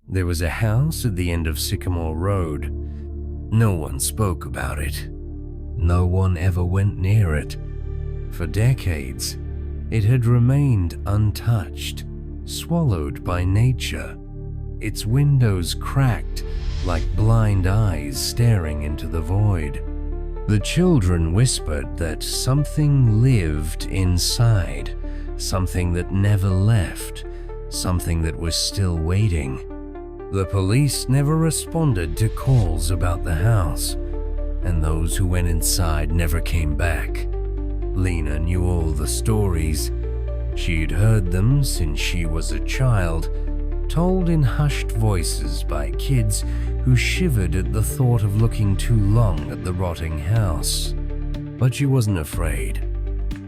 There was a house at the end of Sycamore Road. No one spoke about it. No one ever went near it. For decades, it had remained untouched, swallowed by nature, its windows cracked like blind eyes staring into the void. The children whispered that something lived inside, something that never left, something that was still waiting. The police never responded to calls about the house, and those who went inside never came back. Lena knew all the stories. She'd heard them since she was a child, told in hushed voices by kids who shivered at the thought of looking too long at the rotting house. But she wasn't afraid,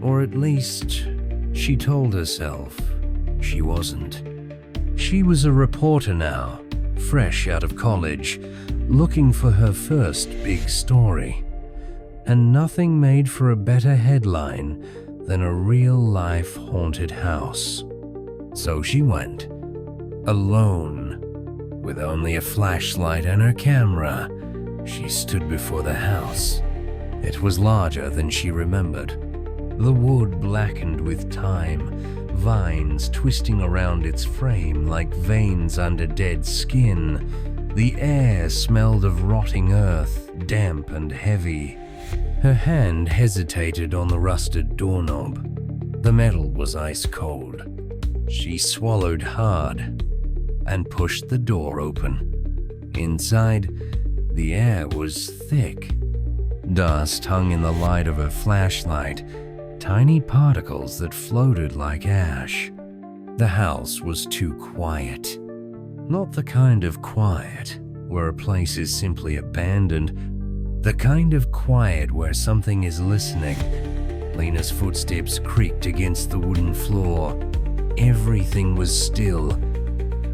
or at least she told herself she wasn't. She was a reporter now, fresh out of college, looking for her first big story. And nothing made for a better headline than a real-life haunted house. So she went, alone, with only a flashlight and her camera. She stood before the house. It was larger than she remembered. The wood blackened with time, vines twisting around its frame like veins under dead skin. The air smelled of rotting earth, damp and heavy. Her hand hesitated on the rusted doorknob. The metal was ice cold. She swallowed hard and pushed the door open. Inside, the air was thick. Dust hung in the light of her flashlight, tiny particles that floated like ash. The house was too quiet. Not the kind of quiet where a place is simply abandoned, the kind of quiet where something is listening. Lena's footsteps creaked against the wooden floor. Everything was still.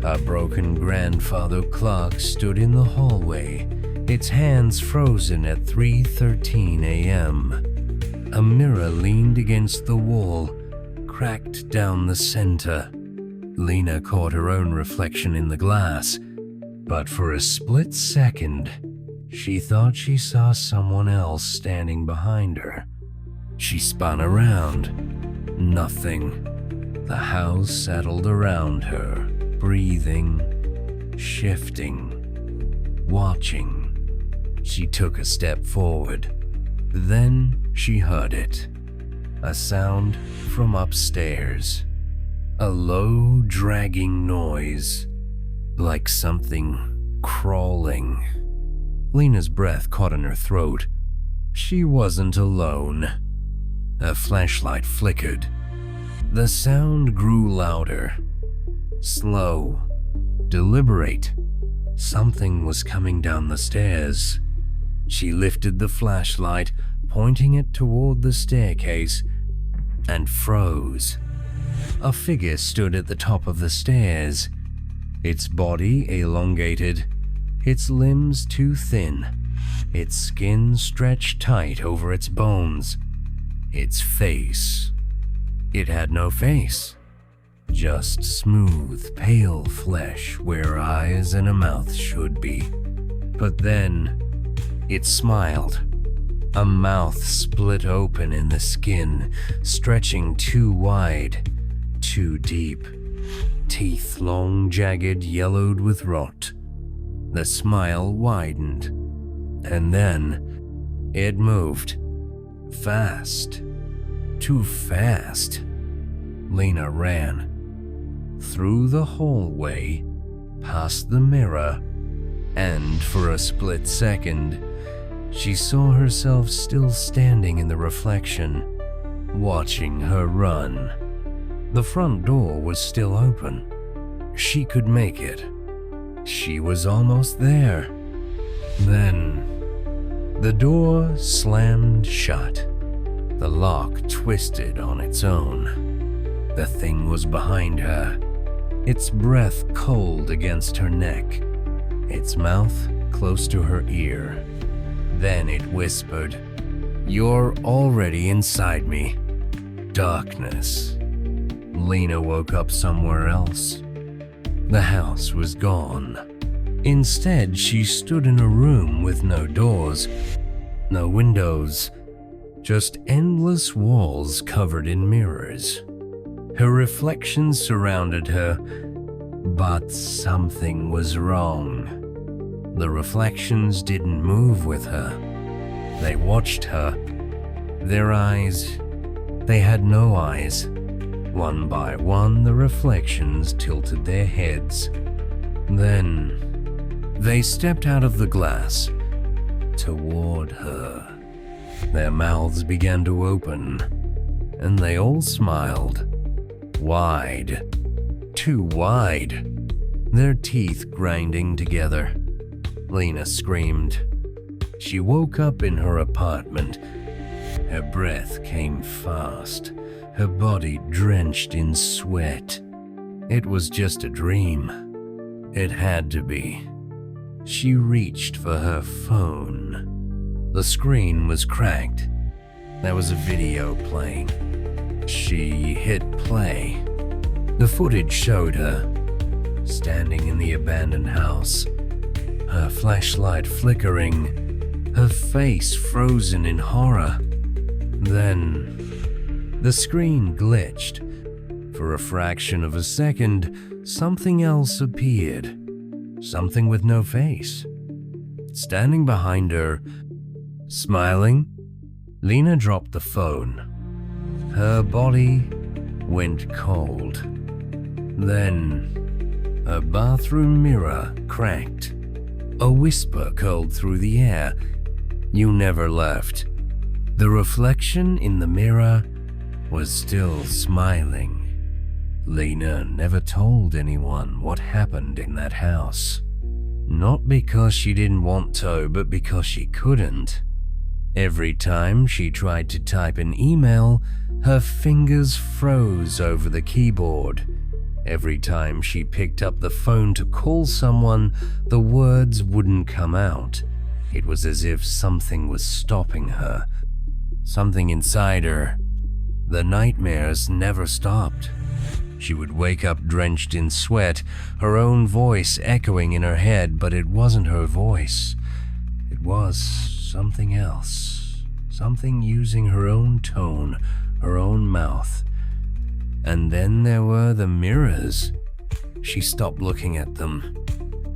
A broken grandfather clock stood in the hallway, its hands frozen at 3:13 a.m. A mirror leaned against the wall, cracked down the center. Lena caught her own reflection in the glass, but for a split second, she thought she saw someone else standing behind her. She spun around. Nothing. The house settled around her, breathing, shifting, watching. She took a step forward. Then she heard it. A sound from upstairs. A low, dragging noise, like something crawling. Lena's breath caught in her throat. She wasn't alone. A flashlight flickered. The sound grew louder. Slow. Deliberate. Something was coming down the stairs. She lifted the flashlight, pointing it toward the staircase, and froze. A figure stood at the top of the stairs. Its body elongated, its limbs too thin, its skin stretched tight over its bones. Its face. It had no face. Just smooth, pale flesh where eyes and a mouth should be. But then, it smiled. A mouth split open in the skin, stretching too wide, too deep. Teeth long, jagged, yellowed with rot. The smile widened, and then it moved. Fast. Too fast. Lena ran. Through the hallway, past the mirror, and for a split second, she saw herself still standing in the reflection, watching her run. The front door was still open. She could make it. She was almost there. Then, the door slammed shut. The lock twisted on its own. The thing was behind her, its breath cold against her neck, its mouth close to her ear. Then it whispered, "You're already inside me." Darkness. Lena woke up somewhere else. The house was gone. Instead, she stood in a room with no doors, no windows, just endless walls covered in mirrors. Her reflections surrounded her, but something was wrong. The reflections didn't move with her. They watched her. Their eyes, they had no eyes. One by one, the reflections tilted their heads. Then, they stepped out of the glass toward her. Their mouths began to open, and they all smiled. Wide. Too wide. Their teeth grinding together. Lena screamed. She woke up in her apartment. Her breath came fast, her body drenched in sweat. It was just a dream. It had to be. She reached for her phone. The screen was cracked. There was a video playing. She hit play. The footage showed her, standing in the abandoned house, her flashlight flickering, her face frozen in horror. Then, the screen glitched. For a fraction of a second, something else appeared. Something with no face. Standing behind her, smiling, Lena dropped the phone. Her body went cold. Then, a bathroom mirror cracked. A whisper curled through the air. "You never left." The reflection in the mirror was still smiling. Lena never told anyone what happened in that house. Not because she didn't want to, but because she couldn't. Every time she tried to type an email, her fingers froze over the keyboard. Every time she picked up the phone to call someone, the words wouldn't come out. It was as if something was stopping her. Something inside her. The nightmares never stopped. She would wake up drenched in sweat, her own voice echoing in her head, but it wasn't her voice. It was something else. Something using her own tone, her own mouth. And then there were the mirrors. She stopped looking at them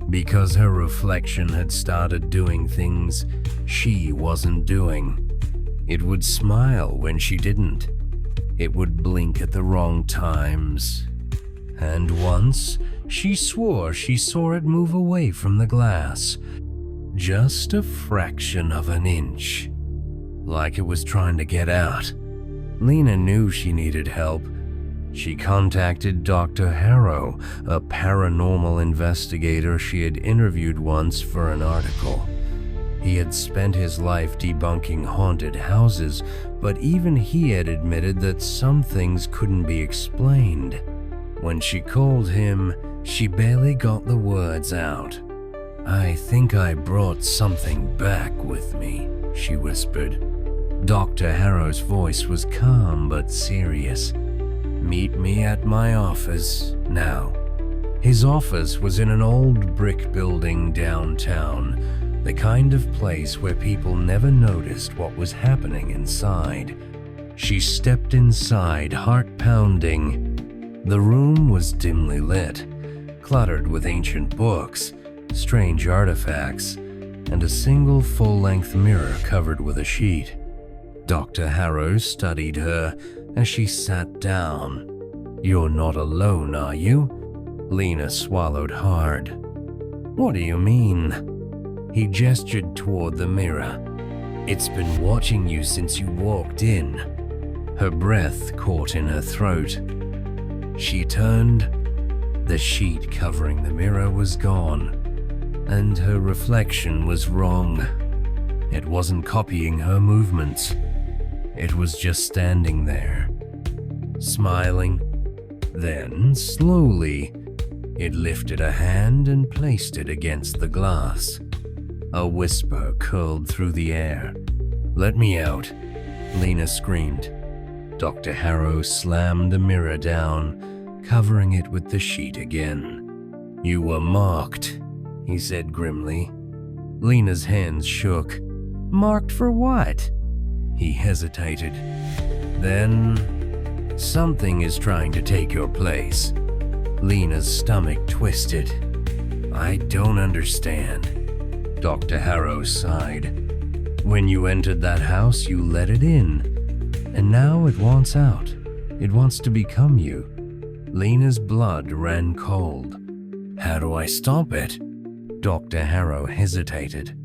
because her reflection had started doing things she wasn't doing. It would smile when she didn't. It would blink at the wrong times. And once, she swore she saw it move away from the glass. Just a fraction of an inch. Like it was trying to get out. Lena knew she needed help. She contacted Dr. Harrow, a paranormal investigator she had interviewed once for an article. He had spent his life debunking haunted houses, but even he had admitted that some things couldn't be explained. When she called him, she barely got the words out. "I think I brought something back with me," she whispered. Dr. Harrow's voice was calm but serious. "Meet me at my office now." His office was in an old brick building downtown, the kind of place where people never noticed what was happening inside. She stepped inside, heart pounding. The room was dimly lit, cluttered with ancient books, strange artifacts, and a single full-length mirror covered with a sheet. Dr. Harrow studied her as she sat down. "You're not alone, are you?" Lena swallowed hard. "What do you mean?" He gestured toward the mirror. "It's been watching you since you walked in." Her breath caught in her throat. She turned. The sheet covering the mirror was gone, and her reflection was wrong. It wasn't copying her movements. It was just standing there, smiling. Then, slowly, it lifted a hand and placed it against the glass. A whisper curled through the air. "Let me out," Lena screamed. Dr. Harrow slammed the mirror down, covering it with the sheet again. "You were marked," he said grimly. Lena's hands shook. "Marked for what?" He hesitated. "Then, something is trying to take your place." Lena's stomach twisted. "I don't understand." Dr. Harrow sighed. "When you entered that house, you let it in, and now it wants out. It wants to become you." Lena's blood ran cold. "How do I stop it?" Dr. Harrow hesitated.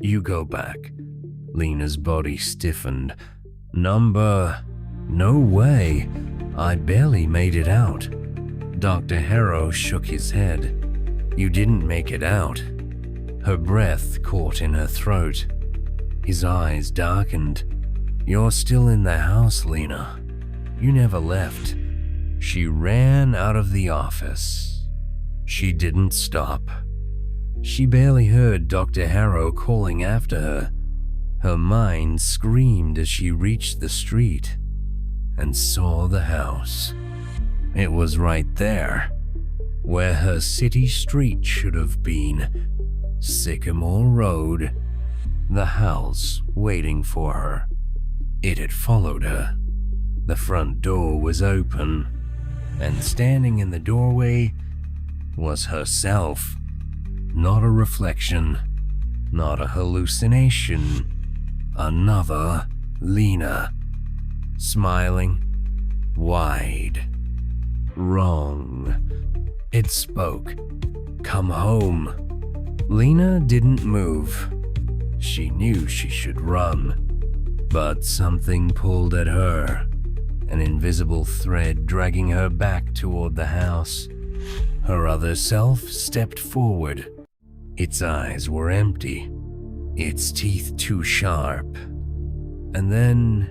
"You go back." Lena's body stiffened. No way. I barely made it out." Dr. Harrow shook his head. "You didn't make it out." Her breath caught in her throat. His eyes darkened. "You're still in the house, Lena. You never left." She ran out of the office. She didn't stop. She barely heard Dr. Harrow calling after her. Her mind screamed as she reached the street and saw the house. It was right there, where her city street should have been. Sycamore Road. The house waiting for her. It had followed her. The front door was open, and standing in the doorway was herself. Not a reflection, not a hallucination. Another Lena. Smiling. Wide. Wrong. It spoke. "Come home." Lena didn't move. She knew she should run, but something pulled at her, an invisible thread dragging her back toward the house. Her other self stepped forward. Its eyes were empty, its teeth too sharp. And then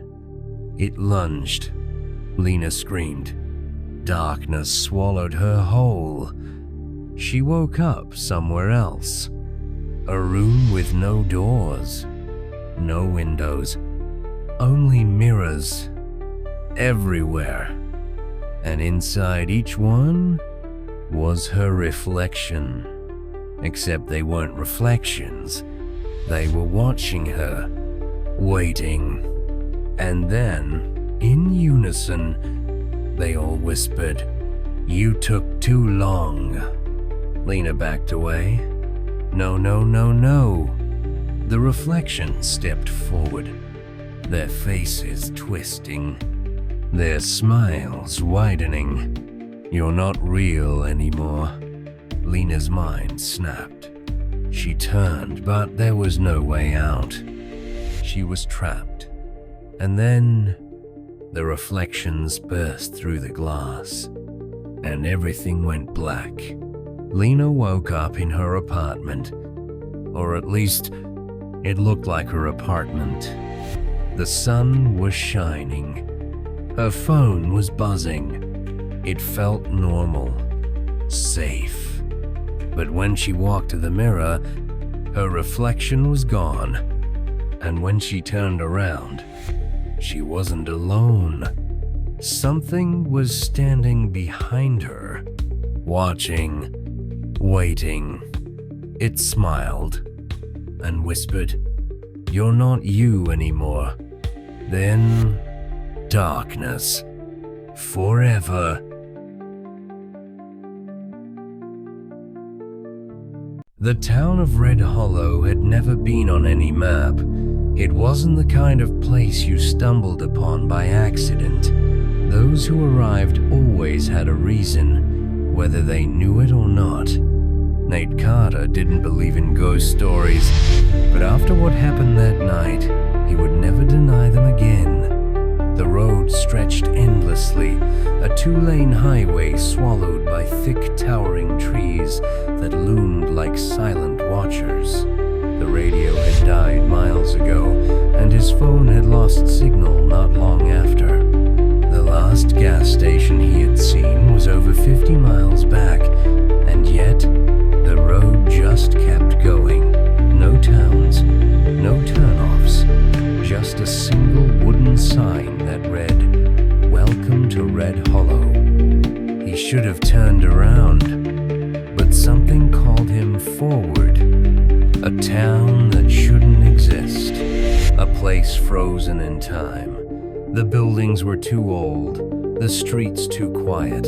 it lunged. Lena screamed. Darkness swallowed her whole. She woke up somewhere else. A room with no doors, no windows, only mirrors everywhere. And inside each one was her reflection. Except they weren't reflections. They were watching her, waiting. And then, in unison, they all whispered, "You took too long." Lena backed away. No. The reflections stepped forward, their faces twisting, their smiles widening. "You're not real anymore." Lena's mind snapped. She turned, but there was no way out. She was trapped. And then the reflections burst through the glass, and everything went black. Lena woke up in her apartment, or at least it looked like her apartment. The sun was shining. Her phone was buzzing. It felt normal, safe. But when she walked to the mirror, her reflection was gone. And when she turned around, she wasn't alone. Something was standing behind her, watching, waiting. It smiled and whispered, "You're not you anymore." Then, darkness. Forever. The town of Red Hollow had never been on any map. It wasn't the kind of place you stumbled upon by accident. Those who arrived always had a reason, whether they knew it or not. Nate Carter didn't believe in ghost stories, but after what happened that night, he would never deny them again. The road stretched endlessly, a two-lane highway swallowed by thick, towering trees that loomed like silent watchers. The radio had died miles ago, and his phone had lost signal not long after. The last gas station he had seen was over 50 miles back, and yet the road just kept going. No towns, no turnoffs, just a single wooden sign that read, "Welcome to Red Hollow." He should have turned around, but forward. A town that shouldn't exist. A place frozen in time. The buildings were too old, the streets too quiet.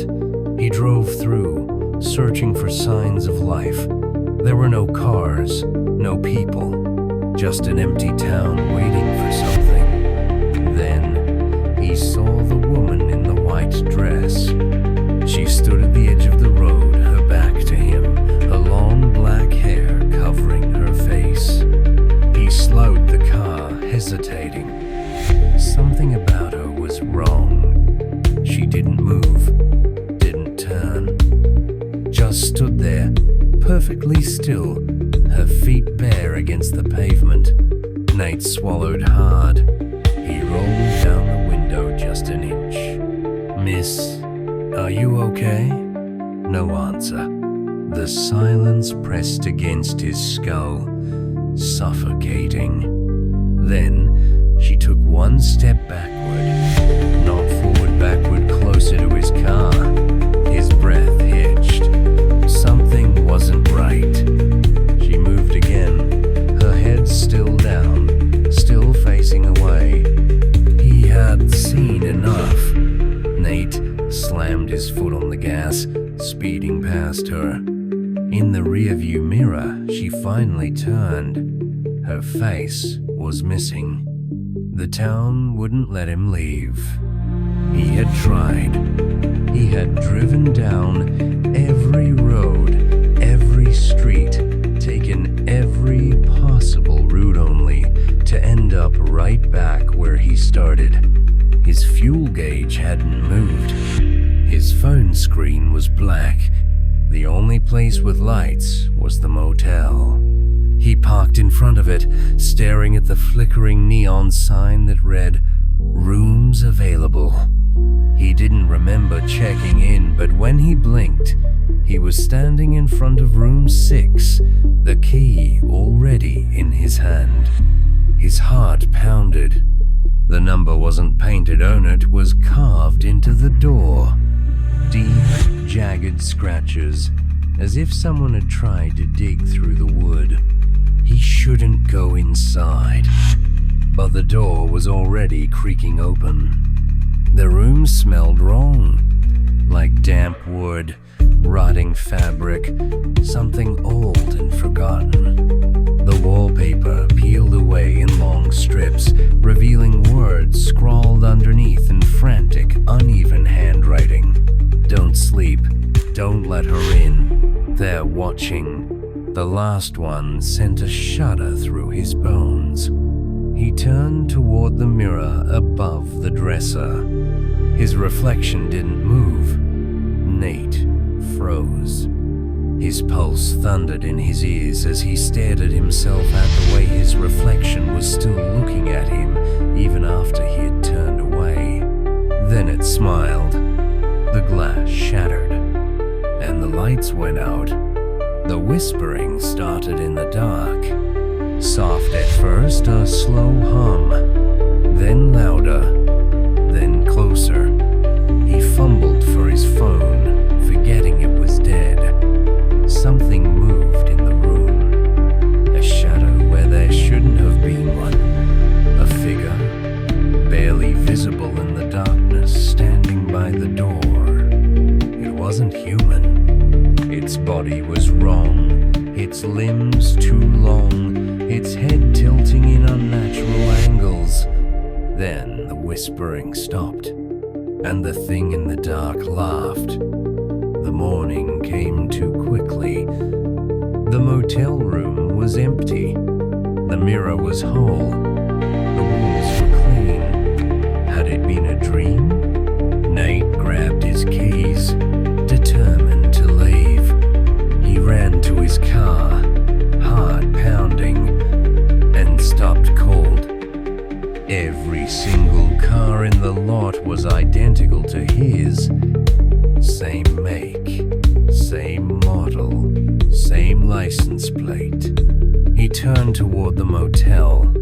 He drove through, searching for signs of life. There were no cars, no people, just an empty town waiting for something. Then he saw the woman in the white dress. She stood at the edge of the road, her back to him, her long black hair covering her face. He slowed the car, hesitating. Something about her was wrong. She didn't move, didn't turn. Just stood there, perfectly still, her feet bare against the pavement. Nate swallowed hard. He rolled down the window just an inch. "Miss, are you okay?" No answer. The silence pressed against his skull, suffocating. Then she took one step backward, not forward, backward, closer to his car. His breath hitched. Something wasn't right. She moved again, her head still down, still facing away. He had seen enough. Nate slammed his foot on the gas, speeding past her. In the rearview mirror, she finally turned. Her face was missing. The town wouldn't let him leave. He had tried. He had driven down every road, every street, taken every possible route only to end up right back where he started. His fuel gauge hadn't moved. His phone screen was black. The only place with lights was the motel. He parked in front of it, staring at the flickering neon sign that read, "Rooms available." He didn't remember checking in, but when he blinked, he was standing in front of room 6, the key already in his hand. His heart pounded. The number wasn't painted on it, was carved into the door. Deep, jagged scratches, as if someone had tried to dig through the wood. He shouldn't go inside, but the door was already creaking open. The room smelled wrong, like damp wood, rotting fabric, something old and forgotten. The wallpaper peeled away in long strips, revealing words scrawled underneath in frantic, uneven handwriting. "Don't sleep. Don't let her in. They're watching." The last one sent a shudder through his bones. He turned toward the mirror above the dresser. His reflection didn't move. Nate froze. His pulse thundered in his ears as he stared at himself at the way his reflection was still looking at him even after he had turned away. Then it smiled. The glass shattered, and the lights went out. The whispering started in the dark. Soft at first, a slow hum, then louder, then closer. He fumbled for his phone, forgetting it was dead. Something moved in the room, a shadow where there shouldn't have been one. A figure, barely visible in the darkness, standing by the door. It wasn't human. Its body was wrong, its limbs too long, its head tilting in unnatural angles. Then the whispering stopped, and the thing in the dark laughed. The morning came too quickly. The motel room was empty. The mirror was whole. The walls were clean. Had it been a dream? Nate grabbed his keys, determined to leave. He ran to his car, heart pounding, and stopped cold. Every single car in the lot was identical to his. Same make, same model, same license plate. He turned toward the motel.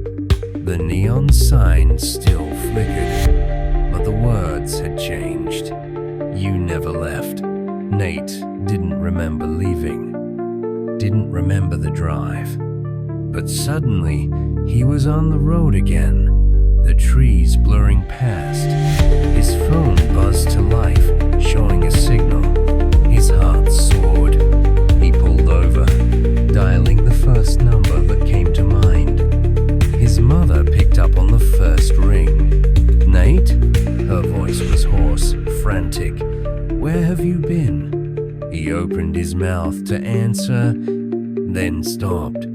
The neon sign still flickered, but the words had changed. "You never left." Nate didn't remember leaving. didn't remember the drive. But suddenly, he was on the road again, the trees blurring past. His phone buzzed to life, showing a signal. His heart soared. He pulled over, dialing the first number that came to mind. His mother picked up on the first ring. "Nate?" Her voice was hoarse, frantic. "Where have you been?" He opened his mouth to answer, then stopped.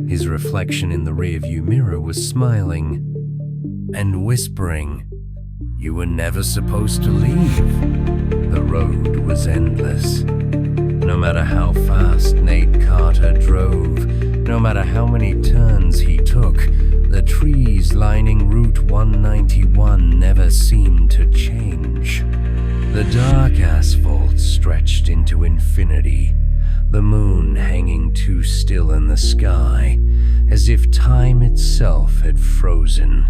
His reflection in the rearview mirror was smiling and whispering, "You were never supposed to leave." The road was endless. No matter how fast Nate Carter drove, no matter how many turns he took, the trees lining Route 191 never seemed to change. The dark asphalt stretched into infinity, the moon hanging too still in the sky, as if time itself had frozen.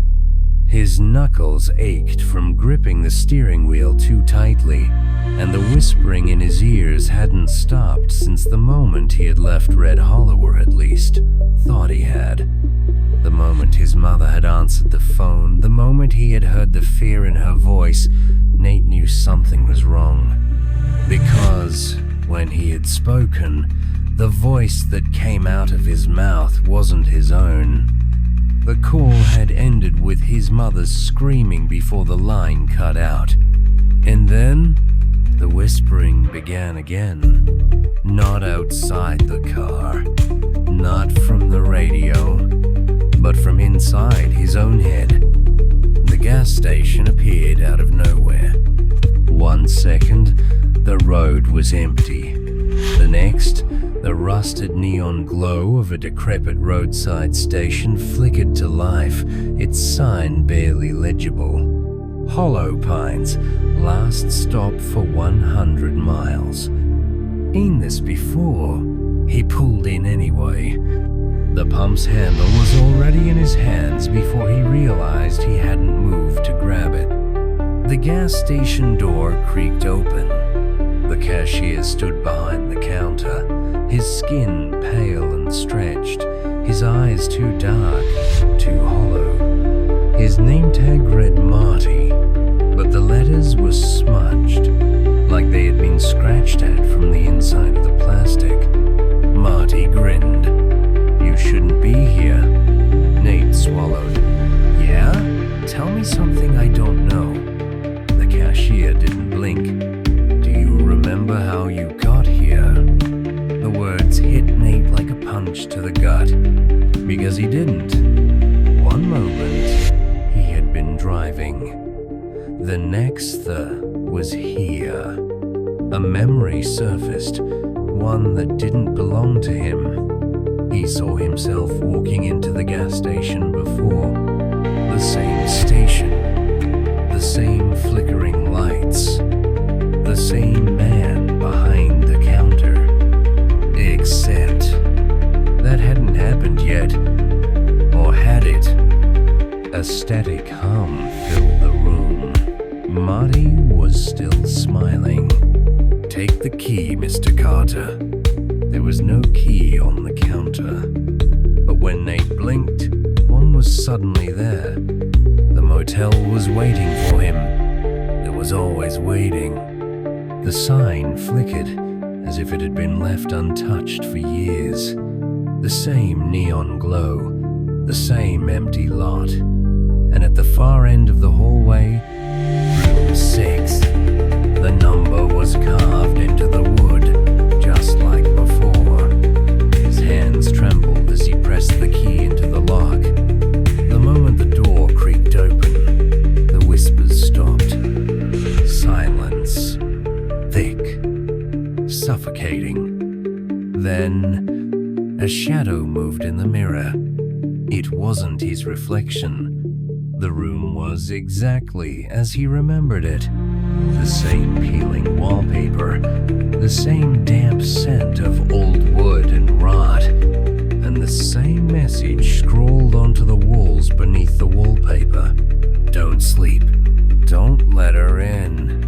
His knuckles ached from gripping the steering wheel too tightly, and the whispering in his ears hadn't stopped since the moment he had left Red Hollow, or at least thought he had. The moment his mother had answered the phone, the moment he had heard the fear in her voice, Nate knew something was wrong. Because when he had spoken, the voice that came out of his mouth wasn't his own. The call had ended with his mother's screaming before the line cut out. And then, the whispering began again. Not outside the car, not from the radio, but from inside his own head. The gas station appeared out of nowhere. 1 second, the road was empty. The next, the rusted neon glow of a decrepit roadside station flickered to life, its sign barely legible. Hollow Pines, last stop for 100 miles. Seen this before. He pulled in anyway. The pump's handle was already in his hands before he realized he hadn't moved to grab it. The gas station door creaked open. The cashier stood behind the counter, his skin pale and stretched, his eyes too dark, too hollow. His name tag read Marty, but the letters were smudged, like they had been scratched at from the inside of the plastic. Marty grinned. "You shouldn't be here." Nate swallowed. "Yeah? Tell me something I don't know." The cashier didn't blink. "Do you remember how you got here?" The words hit Nate like a punch to the gut, because he didn't. One moment, he had been driving. The next was here. A memory surfaced, one that didn't belong to him. He saw himself walking into the gas station before. The same station, the same flickering lights, the same man behind the counter. Except that hadn't happened yet. Or had it? A static hum filled the room. Marty was still smiling. "Take the key, Mr. Carter." There was no key on the counter. But when Nate blinked, one was suddenly there. The motel was waiting for him. It was always waiting. The sign flickered as if it had been left untouched for years. The same neon glow, the same empty lot. And at the far end of the hallway, room 6. The number was carved into the wood, just like before. His hands trembled as he pressed the key into the lock. The moment the door creaked open, the whispers stopped. Silence. Thick. Suffocating. Then, a shadow moved in the mirror. It wasn't his reflection. The room was exactly as he remembered it. The same peeling wallpaper, the same damp scent of old wood and rot, and the same message scrawled onto the walls beneath the wallpaper. "Don't sleep. Don't let her in.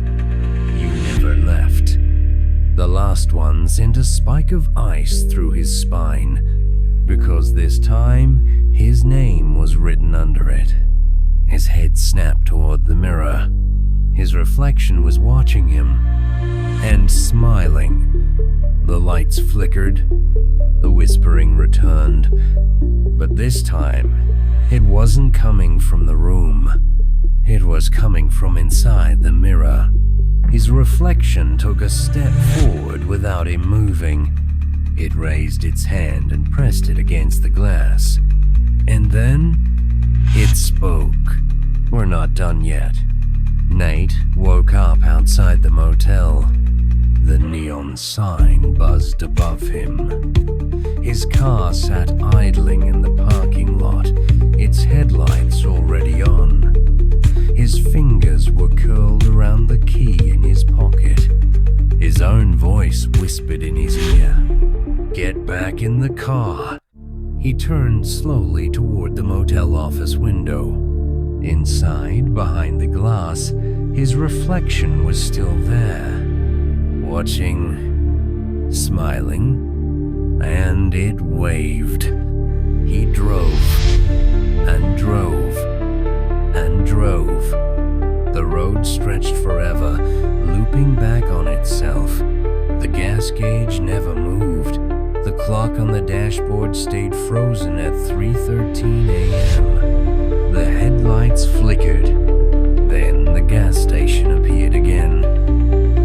You never left." The last one sent a spike of ice through his spine, because this time his name was written under it. His head snapped toward the mirror. His reflection was watching him and smiling. The lights flickered. The whispering returned. But this time, it wasn't coming from the room. It was coming from inside the mirror. His reflection took a step forward without him moving. It raised its hand and pressed it against the glass. And then, it spoke. We're not done yet. Nate woke up outside the motel. The neon sign buzzed above him. His car sat idling in the parking lot, its headlights already on. His fingers were curled around the key in his pocket. His own voice whispered in his ear, "Get back in the car." He turned slowly toward the motel office window. Inside, behind the glass, his reflection was still there, watching, smiling, and it waved. He drove, and drove, and drove. The road stretched forever, looping back on itself. The gas gauge never moved. The clock on the dashboard stayed frozen at 3:13 a.m. The headlights flickered. Then the gas station appeared again.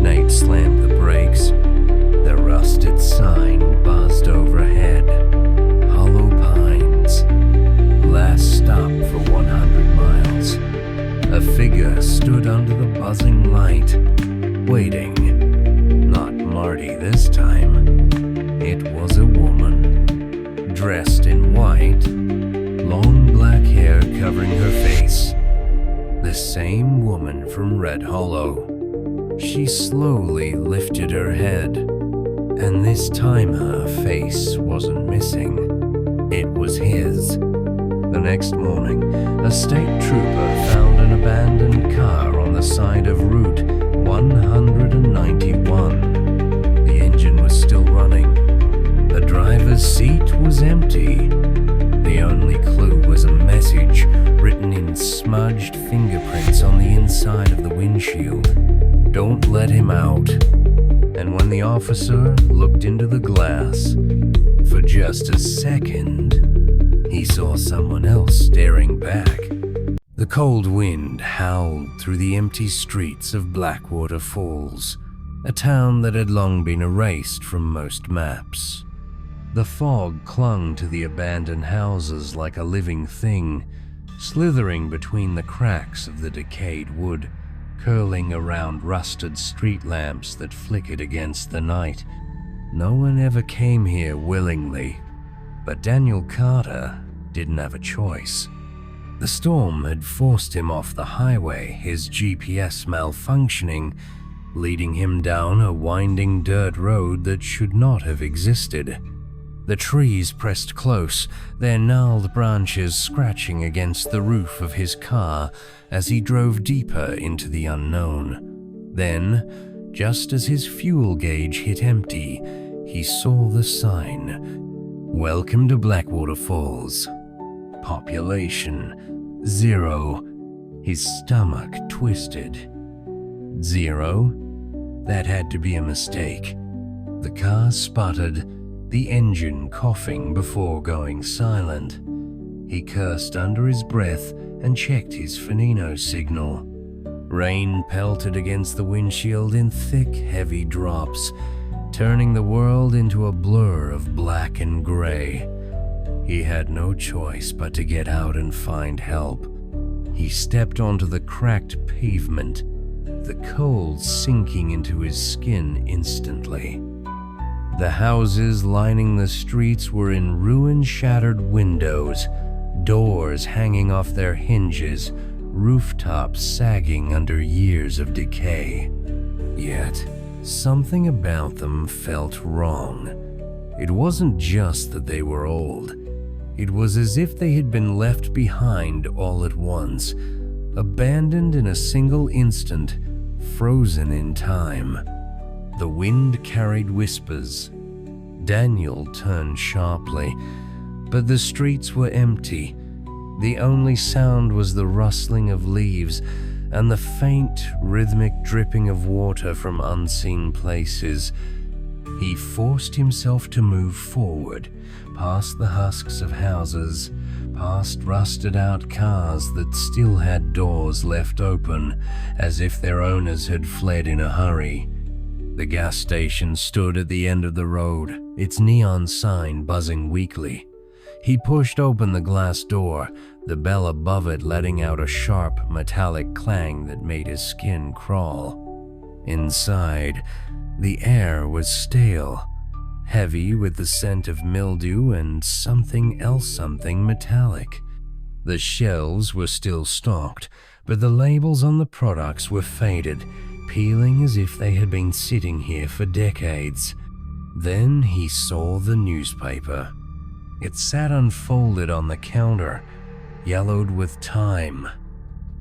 Nate slammed the brakes. The rusted sign buzzed overhead. Hollow Pines. Last stop for 100 miles. A figure stood under the buzzing light, waiting. Not Marty this time. It was a woman, dressed in white, long black hair covering her face. The same woman from Red Hollow. She slowly lifted her head, and this time her face wasn't missing. It was his. The next morning, a state trooper found an abandoned car on the side of Route 191. The engine was still running. The driver's seat was empty. The only clue was a message written in smudged fingerprints on the inside of the windshield. "Don't let him out." And when the officer looked into the glass, for just a second, he saw someone else staring back. The cold wind howled through the empty streets of Blackwater Falls, a town that had long been erased from most maps. The fog clung to the abandoned houses like a living thing, slithering between the cracks of the decayed wood, curling around rusted street lamps that flickered against the night. No one ever came here willingly, but Daniel Carter didn't have a choice. The storm had forced him off the highway, his GPS malfunctioning, leading him down a winding dirt road that should not have existed. The trees pressed close, their gnarled branches scratching against the roof of his car as he drove deeper into the unknown. Then, just as his fuel gauge hit empty, he saw the sign, "Welcome to Blackwater Falls. Population 0. His stomach twisted. 0? That had to be a mistake. The car sputtered, the engine coughing before going silent. He cursed under his breath and checked his Finino signal. Rain pelted against the windshield in thick, heavy drops, turning the world into a blur of black and gray. He had no choice but to get out and find help. He stepped onto the cracked pavement, the cold sinking into his skin instantly. The houses lining the streets were in ruin-shattered windows, doors hanging off their hinges, rooftops sagging under years of decay. Yet, something about them felt wrong. It wasn't just that they were old. It was as if they had been left behind all at once, abandoned in a single instant, frozen in time. The wind carried whispers. Daniel turned sharply, but the streets were empty. The only sound was the rustling of leaves and the faint, rhythmic dripping of water from unseen places. He forced himself to move forward, past the husks of houses, past rusted-out cars that still had doors left open, as if their owners had fled in a hurry. The gas station stood at the end of the road, its neon sign buzzing weakly. He pushed open the glass door, the bell above it letting out a sharp, metallic clang that made his skin crawl. Inside, the air was stale, heavy with the scent of mildew and something metallic. The shelves were still stocked, but the labels on the products were faded, peeling as if they had been sitting here for decades. Then he saw the newspaper. It sat unfolded on the counter, yellowed with time.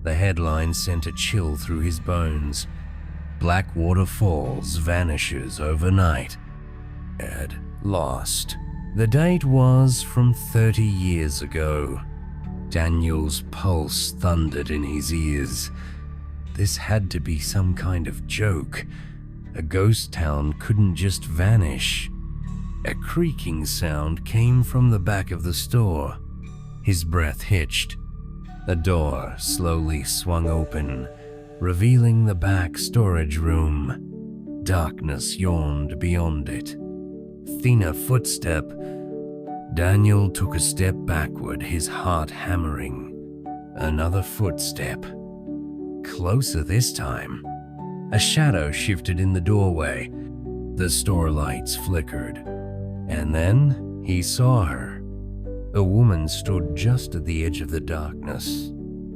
The headline sent a chill through his bones. Blackwater Falls vanishes overnight. Ed lost. The date was from 30 years ago. Daniel's pulse thundered in his ears. This had to be some kind of joke. A ghost town couldn't just vanish. A creaking sound came from the back of the store. His breath hitched. A door slowly swung open, revealing the back storage room. Darkness yawned beyond it. Thinner footstep. Daniel took a step backward, his heart hammering. Another footstep. Closer this time. A shadow shifted in the doorway. The store lights flickered. And then he saw her. A woman stood just at the edge of the darkness,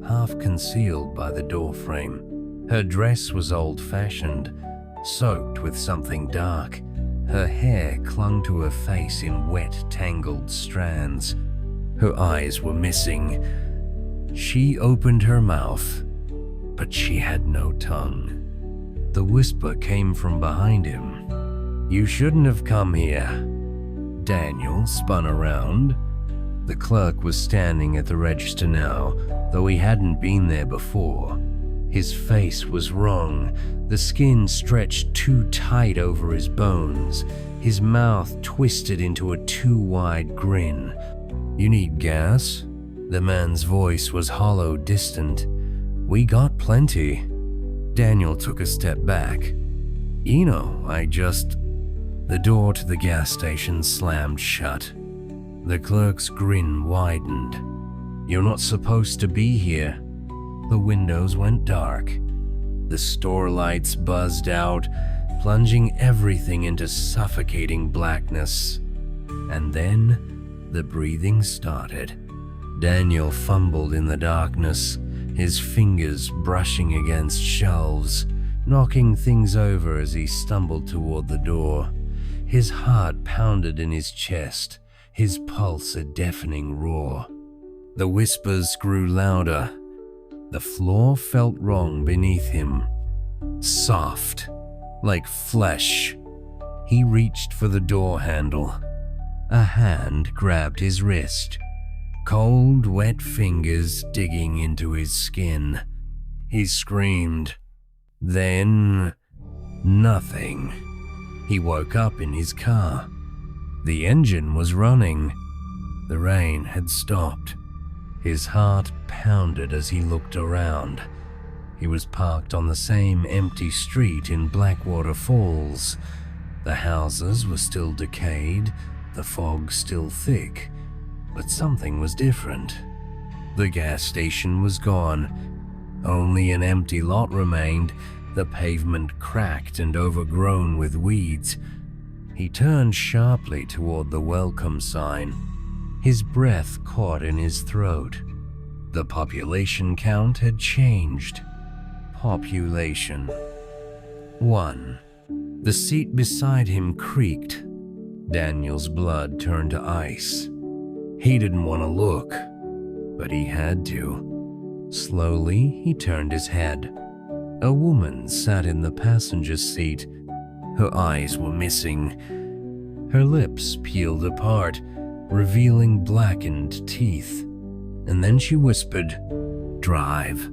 half concealed by the doorframe. Her dress was old-fashioned, soaked with something dark. Her hair clung to her face in wet, tangled strands. Her eyes were missing. She opened her mouth, but she had no tongue. The whisper came from behind him. "You shouldn't have come here." Daniel spun around. The clerk was standing at the register now, though he hadn't been there before. His face was wrong, the skin stretched too tight over his bones, his mouth twisted into a too wide grin. "You need gas?" The man's voice was hollow, distant. "We got plenty." Daniel took a step back. The door to the gas station slammed shut. The clerk's grin widened. "You're not supposed to be here." The windows went dark. The store lights buzzed out, plunging everything into suffocating blackness. And then the breathing started. Daniel fumbled in the darkness, his fingers brushing against shelves, knocking things over as he stumbled toward the door. His heart pounded in his chest, his pulse a deafening roar. The whispers grew louder. The floor felt wrong beneath him. Soft, like flesh. He reached for the door handle. A hand grabbed his wrist. Cold, wet fingers digging into his skin. He screamed. Then, nothing. He woke up in his car. The engine was running. The rain had stopped. His heart pounded as he looked around. He was parked on the same empty street in Blackwater Falls. The houses were still decayed, the fog still thick, but something was different. The gas station was gone. Only an empty lot remained, the pavement cracked and overgrown with weeds. He turned sharply toward the welcome sign. His breath caught in his throat. The population count had changed. Population 1. The seat beside him creaked. Daniel's blood turned to ice. He didn't want to look, but he had to. Slowly, he turned his head. A woman sat in the passenger seat. Her eyes were missing. Her lips peeled apart, revealing blackened teeth. And then she whispered, "Drive."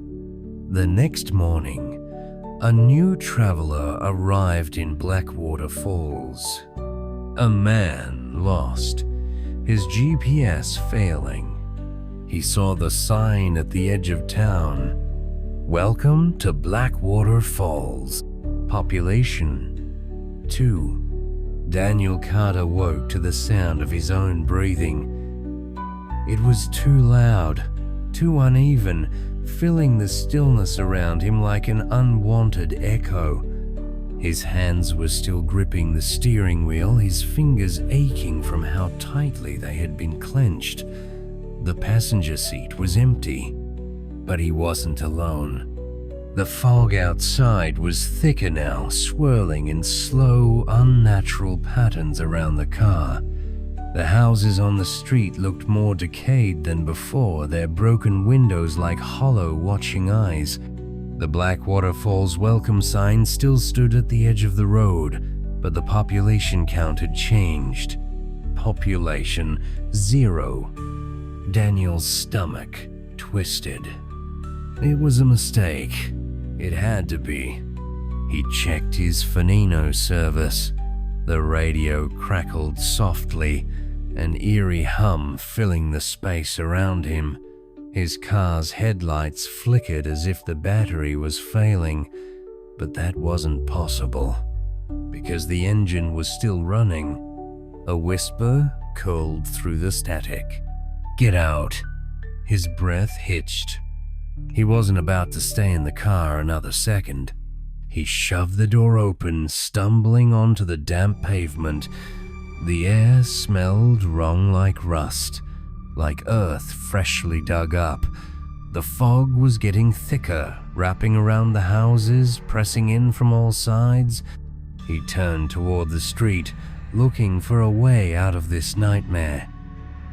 The next morning, a new traveler arrived in Blackwater Falls. A man lost, his GPS failing. He saw the sign at the edge of town, "Welcome to Blackwater Falls. Population 2. Daniel Carter woke to the sound of his own breathing. It was too loud, too uneven, filling the stillness around him like an unwanted echo. His hands were still gripping the steering wheel, his fingers aching from how tightly they had been clenched. The passenger seat was empty, but he wasn't alone. The fog outside was thicker now, swirling in slow, unnatural patterns around the car. The houses on the street looked more decayed than before, their broken windows like hollow, watching eyes. The Blackwater Falls welcome sign still stood at the edge of the road, but the population count had changed. Population 0. Daniel's stomach twisted. It was a mistake. It had to be. He checked his Finino service. The radio crackled softly, an eerie hum filling the space around him. His car's headlights flickered as if the battery was failing, but that wasn't possible, because the engine was still running. A whisper curled through the static. "Get out." His breath hitched. He wasn't about to stay in the car another second. He shoved the door open, stumbling onto the damp pavement. The air smelled wrong, like rust, like earth freshly dug up. The fog was getting thicker, wrapping around the houses, pressing in from all sides. He turned toward the street, looking for a way out of this nightmare.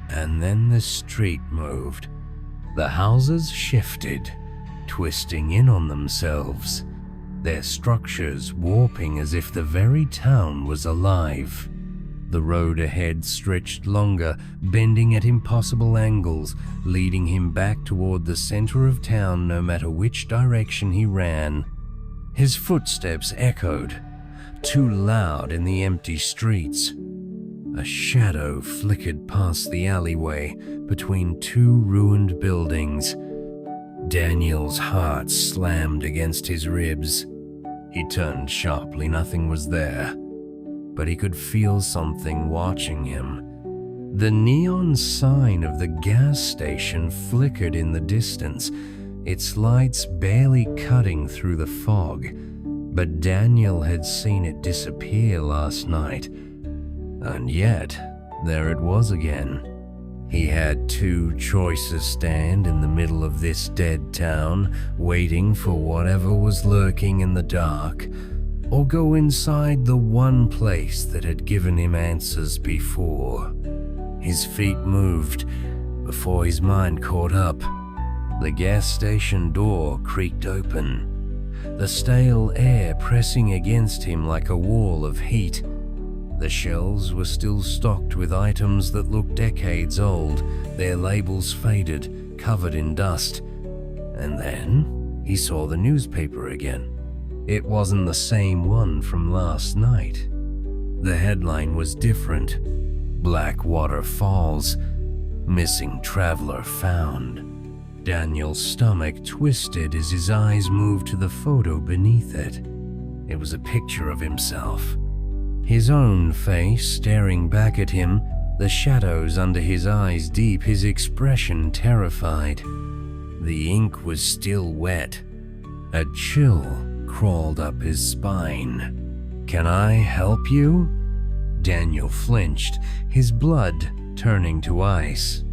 And then the street moved. The houses shifted, twisting in on themselves, their structures warping as if the very town was alive. The road ahead stretched longer, bending at impossible angles, leading him back toward the center of town no matter which direction he ran. His footsteps echoed, too loud in the empty streets. A shadow flickered past the alleyway between two ruined buildings. Daniel's heart slammed against his ribs. He turned sharply, nothing was there, but he could feel something watching him. The neon sign of the gas station flickered in the distance, its lights barely cutting through the fog, but Daniel had seen it disappear last night. And yet, there it was again. He had two choices: stand in the middle of this dead town, waiting for whatever was lurking in the dark, or go inside the one place that had given him answers before. His feet moved before his mind caught up. The gas station door creaked open, the stale air pressing against him like a wall of heat. The shelves were still stocked with items that looked decades old, their labels faded, covered in dust. And then he saw the newspaper again. It wasn't the same one from last night. The headline was different. Blackwater Falls, missing traveler found. Daniel's stomach twisted as his eyes moved to the photo beneath it. It was a picture of himself. His own face staring back at him, the shadows under his eyes deep, his expression terrified. The ink was still wet. A chill crawled up his spine. "Can I help you?" Daniel flinched, his blood turning to ice.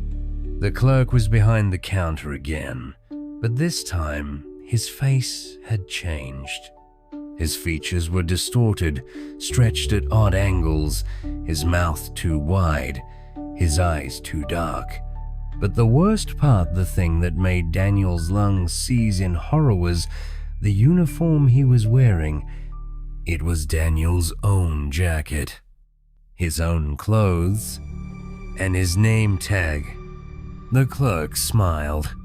The clerk was behind the counter again, but this time his face had changed. His features were distorted, stretched at odd angles, his mouth too wide, his eyes too dark. But the worst part, the thing that made Daniel's lungs seize in horror, was the uniform he was wearing. It was Daniel's own jacket, his own clothes, and his name tag. The clerk smiled.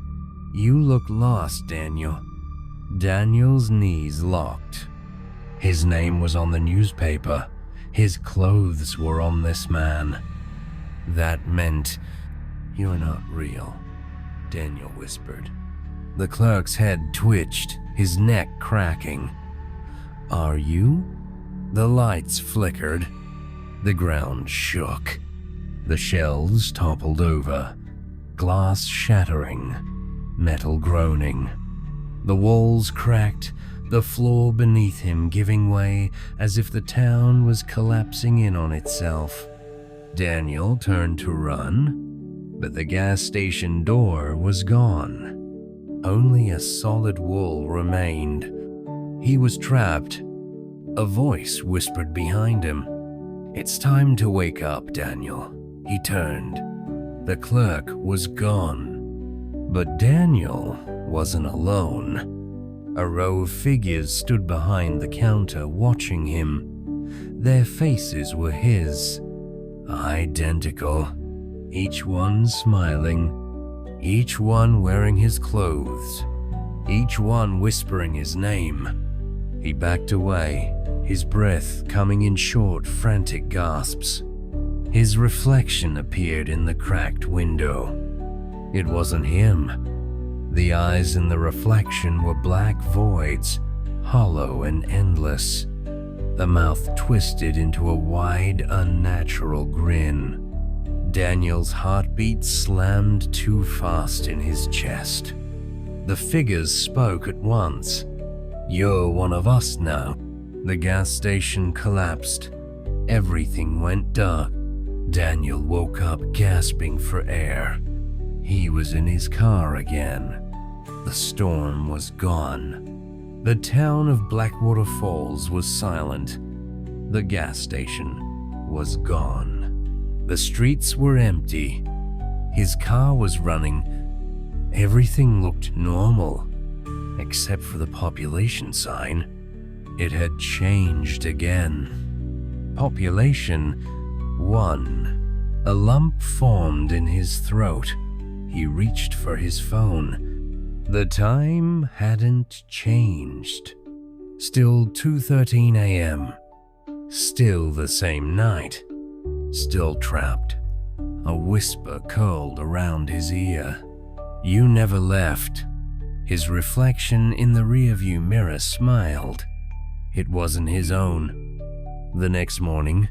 "You look lost, Daniel." Daniel's knees locked. His name was on the newspaper. His clothes were on this man. That meant, "You're not real," Daniel whispered. The clerk's head twitched, his neck cracking. "Are you?" The lights flickered. The ground shook. The shelves toppled over, glass shattering, metal groaning. The walls cracked, the floor beneath him giving way as if the town was collapsing in on itself. Daniel turned to run, but the gas station door was gone. Only a solid wall remained. He was trapped. A voice whispered behind him. "It's time to wake up, Daniel." He turned. The clerk was gone. But Daniel wasn't alone. A row of figures stood behind the counter watching him. Their faces were his, identical, each one smiling, each one wearing his clothes, each one whispering his name. He backed away, his breath coming in short, frantic gasps. His reflection appeared in the cracked window. It wasn't him. The eyes in the reflection were black voids, hollow and endless. The mouth twisted into a wide, unnatural grin. Daniel's heartbeat slammed too fast in his chest. The figures spoke at once. "You're one of us now." The gas station collapsed. Everything went dark. Daniel woke up gasping for air. He was in his car again. The storm was gone. The town of Blackwater Falls was silent. The gas station was gone. The streets were empty. His car was running. Everything looked normal, except for the population sign. It had changed again. Population 1. A lump formed in his throat. He reached for his phone. The time hadn't changed. Still 2:13 a.m. Still the same night. Still trapped. A whisper curled around his ear. "You never left." His reflection in the rearview mirror smiled. It wasn't his own. The next morning,